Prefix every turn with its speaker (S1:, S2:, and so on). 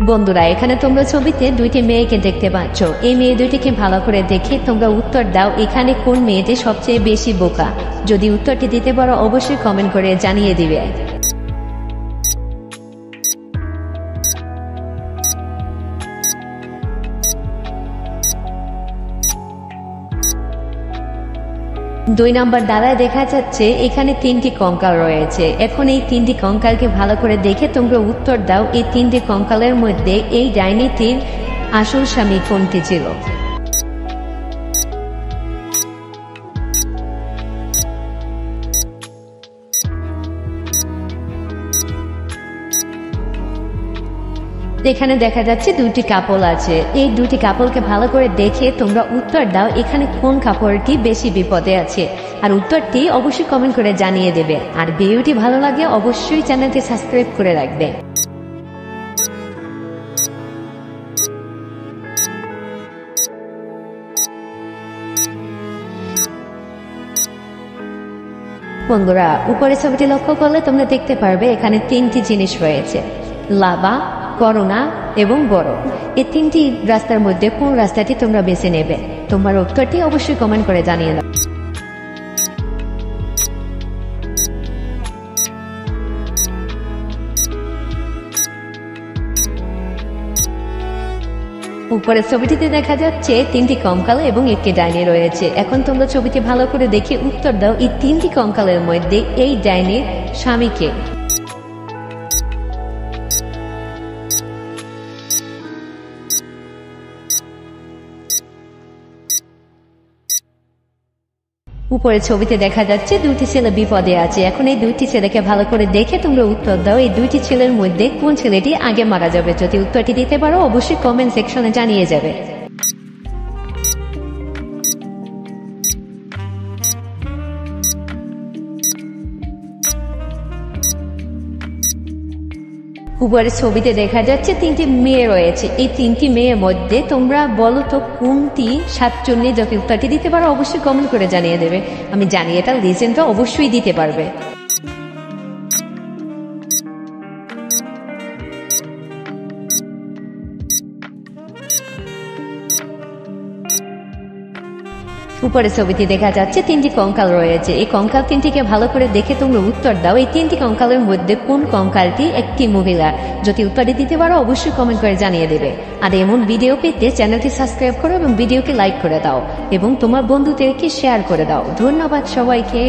S1: বন্ধুরা, এখানে তোমরা ছবিতে দুইটি মেয়েকে দেখতে পাচ্ছ। এই মেয়ে দুইটিকে ভালো করে দেখে তোমরা উত্তর দাও, এখানে কোন মেয়েটি সবচেয়ে বেশি বোকা। যদি উত্তরটি দিতে পারো অবশ্যই কমেন্ট করে জানিয়ে দিবে। দুই নম্বর দাঁড়ায় দেখা যাচ্ছে এখানে তিনটি কঙ্কাল রয়েছে। এখন এই তিনটি কঙ্কালকে ভালো করে দেখে তোমরা উত্তর দাও, এই তিনটি কঙ্কালের মধ্যে এই ডাইনিটির আসল স্বামী কোনটি ছিল। এখানে দেখা যাচ্ছে দুটি কাপড় আছে। এই দুটি কাপড়কে ভালো করে দেখে তোমরা উত্তর দাও, এখানে কোন কাপড়টি বেশি বিপদে আছে। আর উত্তরটি অবশ্যই কমেন্ট করে জানিয়ে দেবে। আর ভিডিওটি ভালো লাগে অবশ্যই চ্যানেলটি সাবস্ক্রাইব করে রাখবে। বন্ধুরা, উপরে ছবিটি লক্ষ্য করলে তোমরা দেখতে পারবে এখানে তিনটি জিনিস রয়েছে, লাভা, করোনা এবং বরফ। এই তিনটি রাস্তার মধ্যে কোন রাস্তাটি তোমরা বেছে নেবে? তোমার উত্তরটি অবশ্যই কমেন্ট করে জানিয়ে দাও। উপরের ছবিটিতে দেখা যাচ্ছে তিনটি কঙ্কাল এবং একটি ডাইনি রয়েছে। এখন তোমরা ছবিটি ভালো করে দেখে উত্তর দাও, এই তিনটি কঙ্কালের মধ্যে এই ডাইনির স্বামীকে। উপরের ছবিতে দেখা যাচ্ছে দুটি ছেলে বিপদে আছে। এখন এই দুইটি ছেলেকে ভালো করে দেখে তোমরা উত্তর দাও, এই দুইটি ছেলের মধ্যে কোন ছেলেটি আগে মারা যাবে। যদি উত্তরটি দিতে পারো অবশ্যই কমেন্ট সেকশনে জানিয়ে যাবে। উপরের ছবিতে দেখা যাচ্ছে তিনটি মেয়ে রয়েছে। এই তিনটি মেয়ের মধ্যে তোমরা বলো তো কোনটি সাতচন্নি। যদি উত্তরটি দিতে পারো অবশ্যই কমেন্ট করে জানিয়ে দেবে। আমি জানি এটা লিজেন্ডরা অবশ্যই দিতে পারবে। উপরের ছবিতে দেখা যাচ্ছে তিনটি কঙ্কাল রয়েছে। এই কঙ্কাল তিনটিকে ভালো করে দেখে তোমরা উত্তর দাও, এই তিনটি কঙ্কালের মধ্যে কোন কঙ্কালটি একটি মহিলা। যদি উত্তরটি দিতে পারো অবশ্যই কমেন্ট করে জানিয়ে দেবে। আর এমন ভিডিও পেতে চ্যানেলটি সাবস্ক্রাইব করো এবং ভিডিওকে লাইক করে দাও এবং তোমার বন্ধুদেরকে শেয়ার করে দাও। ধন্যবাদ সবাইকে।